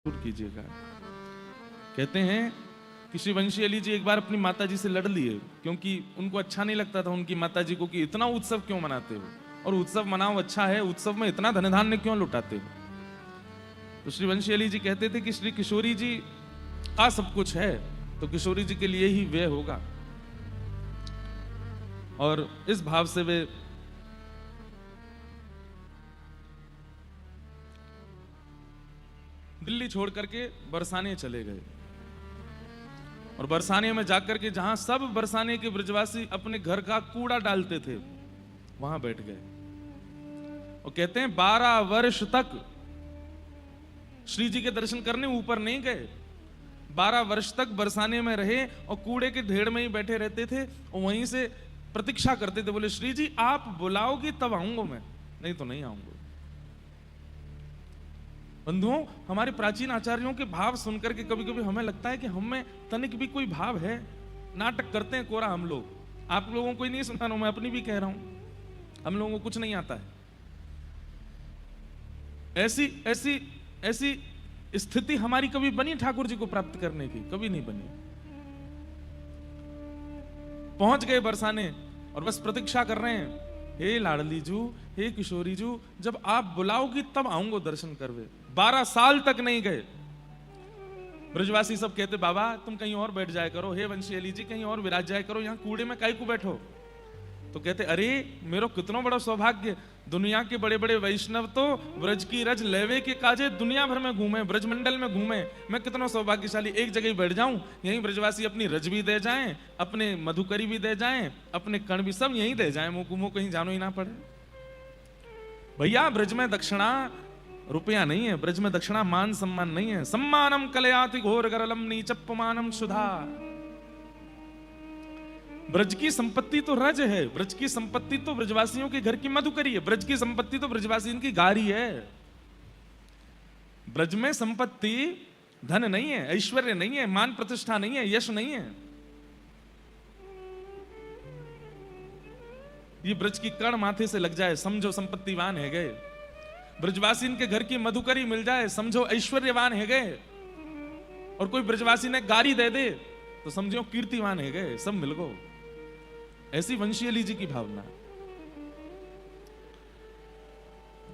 कीजिएगा। कहते हैं कि श्री वंशी अली जी एक बार अपनी माताजी से लड़ लिए क्योंकि उनको अच्छा नहीं लगता था उनकी माताजी को कि इतना उत्सव क्यों मनाते हो, और उत्सव मनाओ अच्छा है, उत्सव में इतना धन धान्य क्यों लुटाते हो। तो श्री वंशी अली जी कहते थे कि श्री किशोरी जी का सब कुछ है तो किशोरी जी के लिए ही व्यय होगा, और इस भाव से वे दिल्ली छोड़ करके बरसाने चले गए। और बरसाने में जाकर के जहां सब बरसाने के ब्रजवासी अपने घर का कूड़ा डालते थे वहां बैठ गए। और कहते हैं 12 वर्ष तक श्री जी के दर्शन करने ऊपर नहीं गए। 12 वर्ष तक बरसाने में रहे और कूड़े के ढेर में ही बैठे रहते थे और वहीं से प्रतीक्षा करते थे। बोले श्री जी आप बुलाओगी तब आऊंगा मैं, नहीं तो नहीं आऊंगा। बंधुओं, हमारे प्राचीन आचार्यों के भाव सुनकर के कभी कभी हमें लगता है कि हम में तनिक भी कोई भाव है। नाटक करते हैं कोरा हम लोग। आप लोगों को ही नहीं सुना रहा हूं, मैं अपनी भी कह रहा हूं, हम लोगों को कुछ नहीं आता है। ऐसी ऐसी ऐसी स्थिति हमारी कभी बनी ठाकुर जी को प्राप्त करने की? कभी नहीं बनी। पहुंच गए बरसाने और बस प्रतीक्षा कर रहे हैं, हे लाडली जू, हे किशोरी जू, जब आप बुलाओगी तब आऊंगा दर्शन करवे। 12 साल तक नहीं गए। ब्रजवासी सब कहते बाबा तुम कहीं और बैठ जाया करो, हे वंशी अली जी कहीं और विराज जाया करो, यहाँ कूड़े में काहे को बैठो। तो कहते अरे मेरो कितना बड़ा सौभाग्य, दुनिया के बड़े बड़े वैष्णव तो ब्रज की रज लेवे के काजे दुनिया भर में घूमे, ब्रजमंडल में घूमे, मैं कितना सौभाग्यशाली, एक जगह ही बैठ जाऊं, यहीं ब्रजवासी अपनी रज भी दे जाएं, अपने मधुकरी भी दे जाएं, अपने कण भी सब यहीं दे जाएं, मुंह कहीं जानो ही ना पड़े। भैया ब्रज में दक्षिणा रुपया नहीं है, ब्रज में दक्षिणा मान सम्मान नहीं है। सम्मानम कलयाति घोर गरलम नीचप्पमानम सुधा। ब्रज की संपत्ति तो रज है, ब्रज की संपत्ति तो ब्रजवासियों के घर की मधुकरी है, ब्रज की संपत्ति तो ब्रजवासियों की गारी है। ब्रज में संपत्ति धन नहीं है, ऐश्वर्य नहीं है, मान प्रतिष्ठा नहीं है, यश नहीं है। ये ब्रज की कण माथे से लग जाए समझो संपत्तिवान है गए। ब्रजवासी के घर की मधुकरी मिल जाए समझो ऐश्वर्यवान है गए। और कोई ब्रजवासी ने गारी दे दे तो समझो कीर्तिवान है गए, सब मिल गो। ऐसी वंशी अली जी की भावना।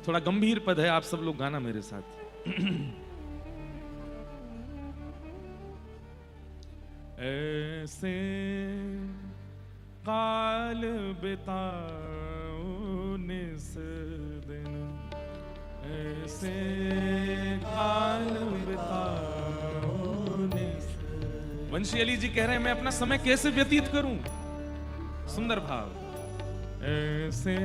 थोड़ा गंभीर पद है, आप सब लोग गाना मेरे साथ। ऐसे काल बिताओ निस दिन, ऐसे काल बिताओ निस। वंशी अली जी कह रहे हैं मैं अपना समय कैसे व्यतीत करूं। सुंदर भाव। ऐसे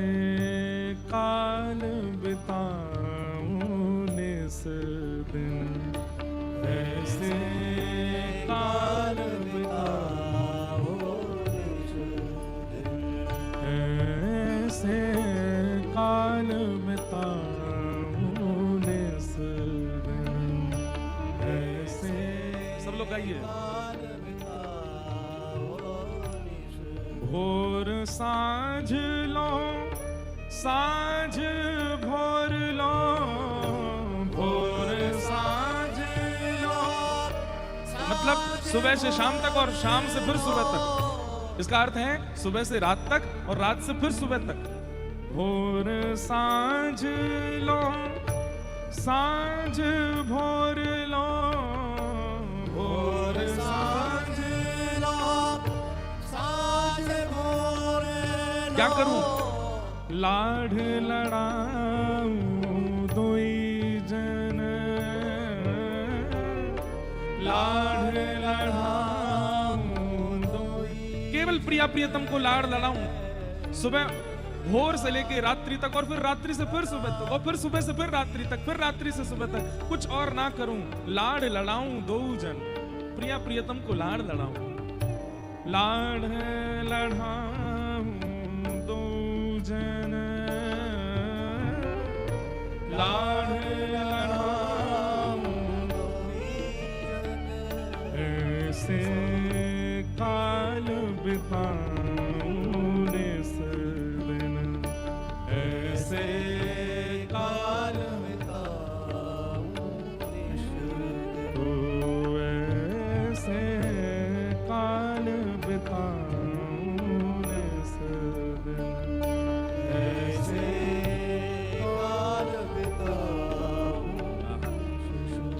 काल बिताओ निस दिन, ऐसे काल बिताओ निस दिन, ऐसे काल बिताओ निस दिन, ऐसे। सब लोग गाइए। भोर साँझ लो, साँझ भोर लो, भोर साँझ लो। मतलब सुबह से शाम तक और शाम से फिर सुबह तक। इसका अर्थ है सुबह से रात तक और रात से फिर सुबह तक। भोर साँझ लो, साँझ भोर लो, भोर साँझ लो, साँझ भोर लो। क्या करूं? लाढ़ लड़ाऊं दोई जन, लाढ़ लड़ाऊं दोई। केवल प्रिया प्रियतम को लाड़ लड़ाऊं। सुबह भोर से लेके रात्रि तक, और फिर रात्रि से फिर सुबह तक, और फिर सुबह से फिर रात्रि तक, फिर रात्रि से सुबह तक, कुछ और ना करूं। लाड़ लड़ाऊं दो जन, प्रिया प्रियतम को लाड़ लड़ाऊं। लाड़ लड़ाऊं दो जन, लाड़ लड़ाऊं ऐसे काल बिताऊं निस दिन, ऐसे काल बिताऊं निस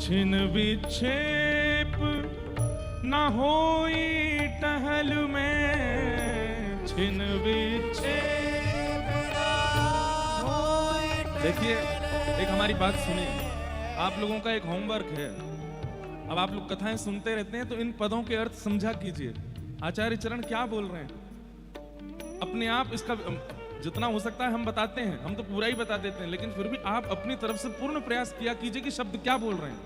छिन विक्षेप ना होई टहल में, छिन विक्षेप ना होई। देखिए, एक हमारी बात सुनिए, आप लोगों का एक होमवर्क है। अब आप लोग कथाएं सुनते रहते हैं तो इन पदों के अर्थ समझा कीजिए। आचार्य चरण क्या बोल रहे हैं, अपने आप इसका जितना हो सकता है हम बताते हैं, हम तो पूरा ही बता देते हैं, लेकिन फिर भी आप अपनी तरफ से पूर्ण प्रयास किया कीजिए कि शब्द क्या बोल रहे हैं।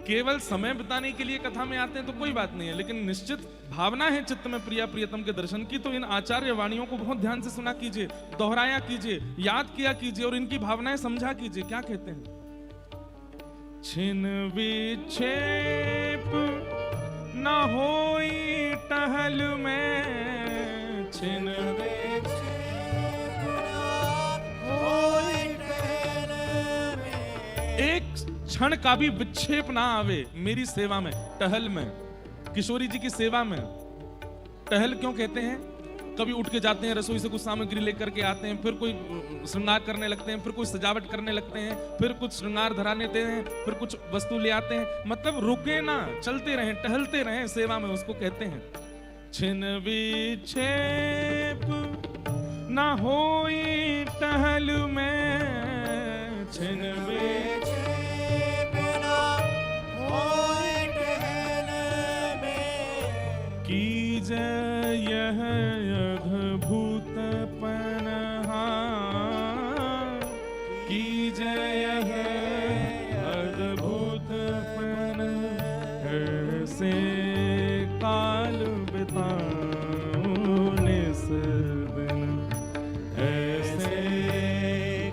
केवल समय बिताने के लिए कथा में आते हैं तो कोई बात नहीं है, लेकिन निश्चित भावना है चित्त में प्रिया प्रियतम के दर्शन की, तो इन आचार्य वाणियों को बहुत ध्यान से सुना कीजिए, दोहराया कीजिए, याद किया कीजिए और इनकी भावनाएं समझा कीजिए। क्या कहते हैं, छिन विक्षेप ना होई टहल में, छिन विक्षेप ना होई टहल में। एक क्षण का भी विक्षेप ना आवे मेरी सेवा में, टहल में, किशोरी जी की सेवा में। टहल क्यों कहते हैं, कभी उठ के जाते हैं, रसोई से कुछ सामग्री लेकर के आते हैं, फिर कोई श्रृंगार करने लगते हैं, फिर कोई सजावट करने लगते हैं, फिर कुछ श्रृंगार धराने देते हैं, फिर कुछ वस्तु ले आते हैं, मतलब रुके ना, चलते रहें, टहलते रहें सेवा में, उसको कहते हैं। छिन विक्षेप ना होई टहल में, छिन विक्षेप ना होई टहल में। कीजय यह अद्भुत पनहा, कीजय यह अद्भुत पन, ऐसे काल बिताऊं निस दिन, ऐसे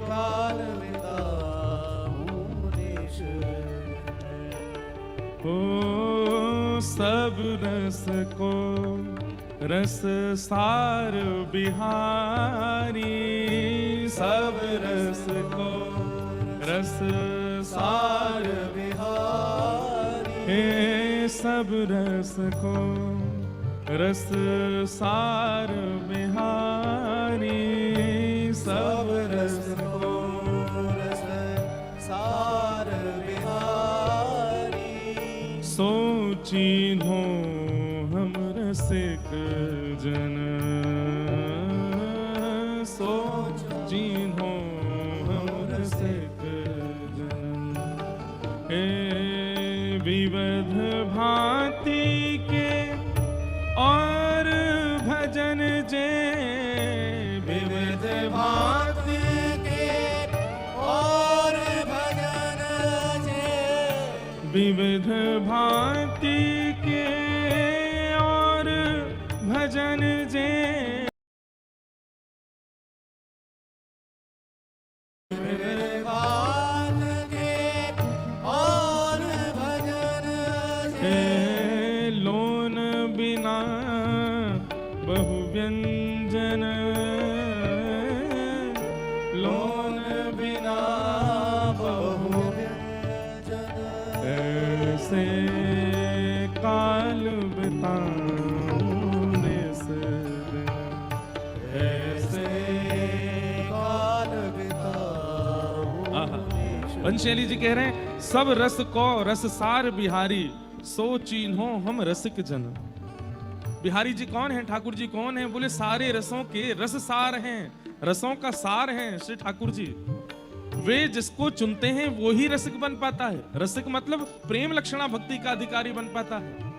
काल बिताऊं निस दिन। ओ सब रस को रस सार बिहारी, सब रस को रस सार बिहारी, हे सब रस को रस सार बिहारी, सब रस को रस सार बिहारी। सोचिन्हो हम रसिक जन, सोचिन्हो हम रसिक जन। हे विविध भांति के और भजन जे, विविध भांति के और भजन जे, विविध भांति के और भजन जे, विविध भांति के और भजन जे। लोन बिना बहु व्यंजन, लोन बिना बहु व्यंजन, ऐसे काल बिताऊं निस दिन, ऐसे काल बिताऊं। पंचैली जी कह रहे हैं, सब रस को रस सार बिहारी, सो चिन्हो हम रसिक जन। बिहारी जी कौन है, ठाकुर जी कौन है, बोले सारे रसों के रस सार हैं, रसों का सार हैं श्री ठाकुर जी। वे जिसको चुनते हैं वो ही रसिक बन पाता है। रसिक मतलब प्रेम लक्षणा भक्ति का अधिकारी बन पाता है।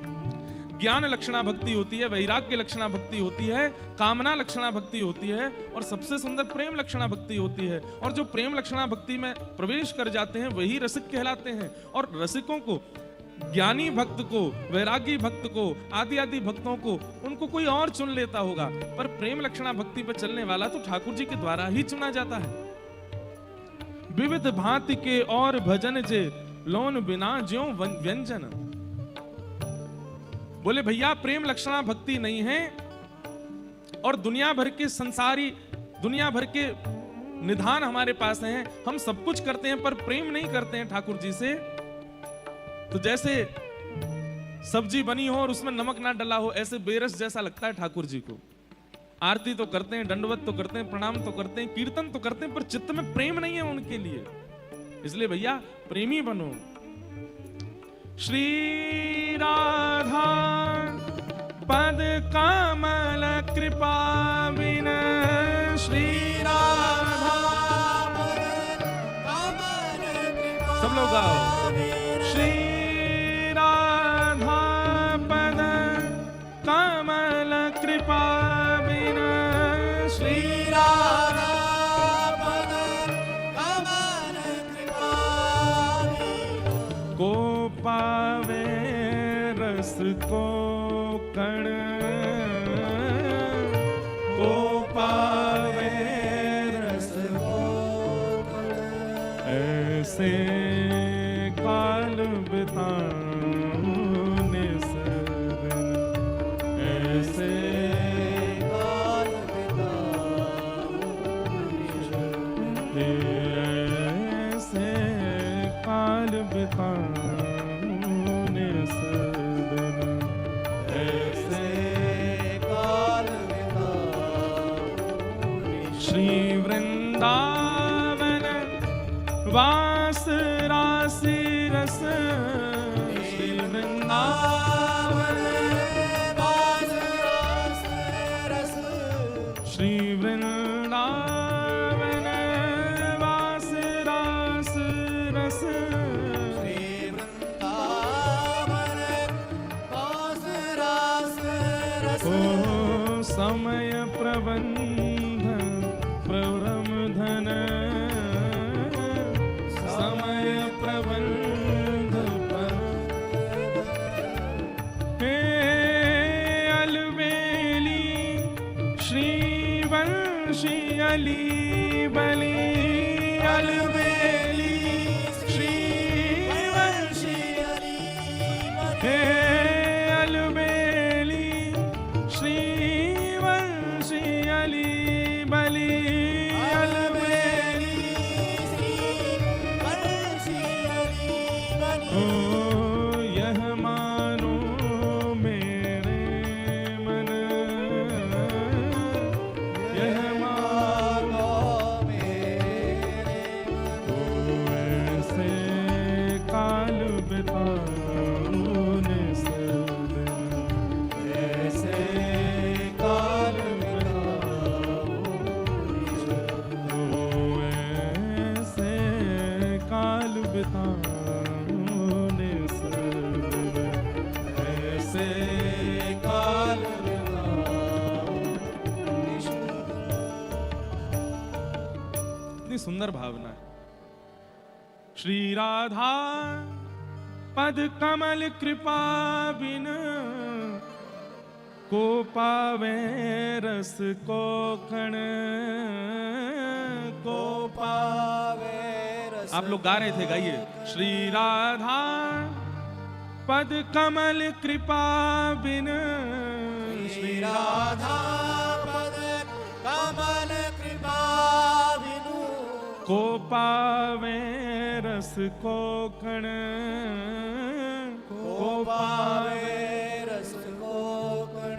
ज्ञान लक्षणा भक्ति होती है, वैराग्य लक्षणा भक्ति होती है, कामना लक्षणा भक्ति होती है, और सबसे सुंदर प्रेम लक्षणा भक्ति होती है। और जो प्रेम लक्षणा भक्ति में प्रवेश कर जाते हैं वही रसिक कहलाते हैं। और रसिकों को, ज्ञानी भक्त को, वैरागी भक्त को, आदि आदि भक्तों को, उनको कोई और चुन लेता होगा, पर प्रेम लक्षणा भक्ति पर चलने वाला तो ठाकुर जी के द्वारा ही चुना जाता है। विविध भांति के और भजन जे, लोन बिना ज्यों व्यंजन। बोले भैया प्रेम लक्षणा भक्ति नहीं है, और दुनिया भर के संसारी, दुनिया भर के निधान हमारे पास हैं, हम सब कुछ करते हैं पर प्रेम नहीं करते हैं ठाकुर जी से। तो जैसे सब्जी बनी हो और उसमें नमक ना डला हो, ऐसे बेरस जैसा लगता है ठाकुर जी को। आरती तो करते हैं, दंडवत तो करते हैं, प्रणाम तो करते हैं, कीर्तन तो करते हैं, पर चित्त में प्रेम नहीं है उनके लिए। इसलिए भैया प्रेमी बनो। श्री राधा पद कमल कृपा बिन, श्री राधा सब लोग गाओ। श्री राधा पद कमल कृपा बिन, श्री राधा पद कमल कृपा को पावे रस को कण, को पावे रस को कण, ऐसे काल बिताने सदन, ऐसे काल बिताने, ऐसे काल बिताने सदन, ऐसे काल बिताने। श्री वृंदावन वास राशि रस, श्री वृंदावन वास राशि रस, श्री वृंदावन वास राशि रस, श्री वृंदावन वास राशि रस। ओ समय प्रबंध प्रवरम धन, समय प्रबंध पर, हे अलबेली श्री वंशी अली बली, अलबेली श्री वंशी अली बली, हे अलबेली श्री वंशी अली बली, यह मानो मेरे मन, यह मानो मेरे, तो ऐसे काल बिताने सदन, ऐसे काल बिताने, तो ऐसे काल बिताने सुंदर भावना है। श्री राधा पद कमल कृपा बिन, को पावे रस को कण, को पावे रस। आप लोग गा रहे थे, गाइए। श्री राधा पद कमल कृपा बिन, श्री राधा पद कमल कृपा बिन, को पावे रस को कण, को पावे रस को कण।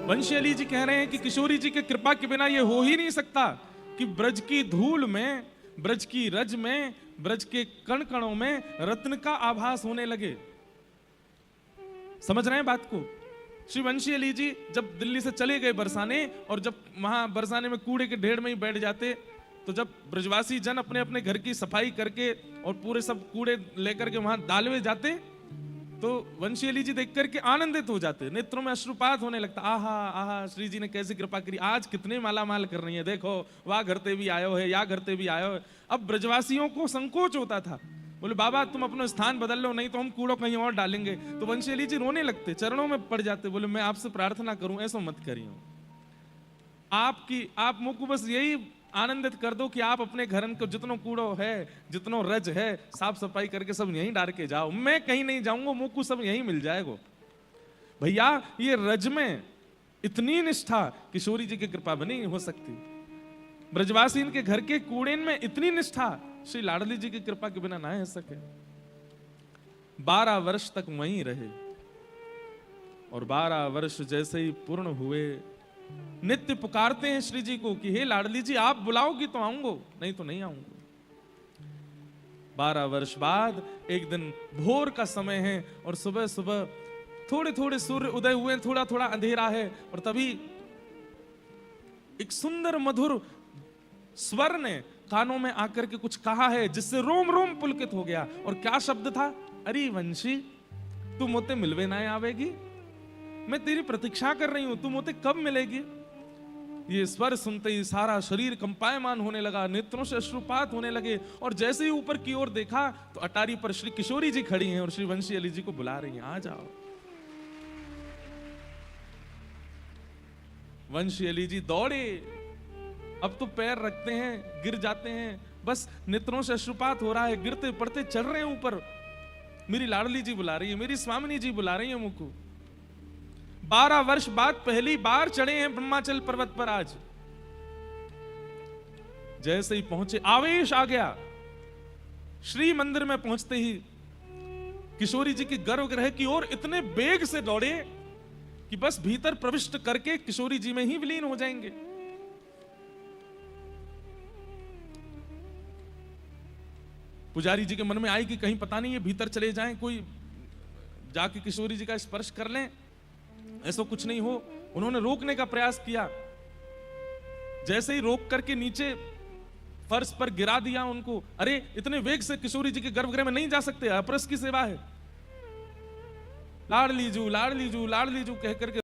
वंशली जी कह रहे हैं कि किशोरी जी के कृपा के बिना ये हो ही नहीं सकता कि ब्रज की धूल में, ब्रज की रज में, ब्रज के कण कणों में रत्न का आभास होने लगे। समझ रहे हैं बात को? श्री वंशी अली जी जब दिल्ली से चले गए बरसाने, और जब वहां बरसाने में कूड़े के ढेर में ही बैठ जाते, तो जब ब्रजवासी जन अपने अपने घर की सफाई करके और पूरे सब कूड़े लेकर के वहां डालवे जाते, तो वंशी अली जी देख करके आनंदित हो जाते, नेत्रों में अश्रुपात होने लगता। आहा आहा, श्री जी ने कैसी कृपा करी, आज कितने माला माल कर रही है, देखो वाह घरते भी आयो है, या घरते भी आयो है। अब ब्रजवासियों को संकोच होता था, बोले बाबा तुम अपना स्थान बदल लो, नहीं तो हम कूड़ो कहीं और डालेंगे। तो वंशी अली जी रोने लगते, चरणों में पड़ जाते, बोले मैं आपसे प्रार्थना करूं, ऐसा मत करियो। आप मुझको बस यही आनंदित कर दो कि आप अपने घर को जितनो कूड़ो है, जितनो रज है, साफ सफाई करके सब यहीं डाल के जाओ, मैं कहीं नहीं जाऊंगा, मुझको सब यहीं मिल जाएगा। भैया ये रज में इतनी निष्ठा किशोरी जी की कृपा बनी हो सकती, ब्रजवासी इनके घर के कूड़े में इतनी निष्ठा श्री लाडली जी की कृपा के बिना ना हो सके। 12 वर्ष तक वहीं रहे, और 12 वर्ष जैसे ही पूर्ण हुए, नित्य पुकारते हैं श्री जी को कि हे लाडली जी आप बुलाओगी तो आऊंगा, नहीं तो नहीं आऊंगा। 12 वर्ष बाद एक दिन भोर का समय है और सुबह सुबह थोड़े थोड़े सूर्य उदय हुए, थोड़ा थोड़ा अंधेरा है, और तभी एक सुंदर मधुर स्वर ने कानों में आकर के कुछ कहा है जिससे रोम रोम पुलकित हो गया। और क्या शब्द था? अरे वंशी, तू मोते मिलवे ना आवेगी, मैं तेरी प्रतीक्षा कर रही हूं, तू मोते कब मिलेगी। ये स्वर सुनते ही सारा शरीर कंपायमान होने लगा, नेत्रों से अश्रुपात होने लगे, और जैसे ही ऊपर की ओर देखा तो अटारी पर श्री किशोरी जी खड़ी हैं और श्री वंशी अली जी को बुला रही हैं, आ जाओ। वंशी अली जी दौड़े, अब तो पैर रखते हैं गिर जाते हैं, बस नेत्रों से अश्रुपात हो रहा है, गिरते पड़ते चढ़ रहे हैं ऊपर। मेरी लाडली जी बुला रही है, मेरी स्वामिनी जी बुला रही है मुझको। 12 वर्ष बाद पहली बार चढ़े हैं ब्रह्माचल पर्वत पर आज। जैसे ही पहुंचे आवेश आ गया। श्री मंदिर में पहुंचते ही किशोरी जी की गर्भगृह की ओर इतने वेग से दौड़े कि बस भीतर प्रविष्ट करके किशोरी जी में ही विलीन हो जाएंगे। पुजारी जी के मन में आई कि कहीं पता नहीं ये भीतर चले जाएं, कोई जाके किशोरी जी का स्पर्श कर लें, ऐसा कुछ नहीं हो। उन्होंने रोकने का प्रयास किया, जैसे ही रोक करके नीचे फर्श पर गिरा दिया उनको। अरे इतने वेग से किशोरी जी के गर्भगृह में नहीं जा सकते, अपरस की सेवा है। लाडली जू लाडली जू लाडली जू कह करके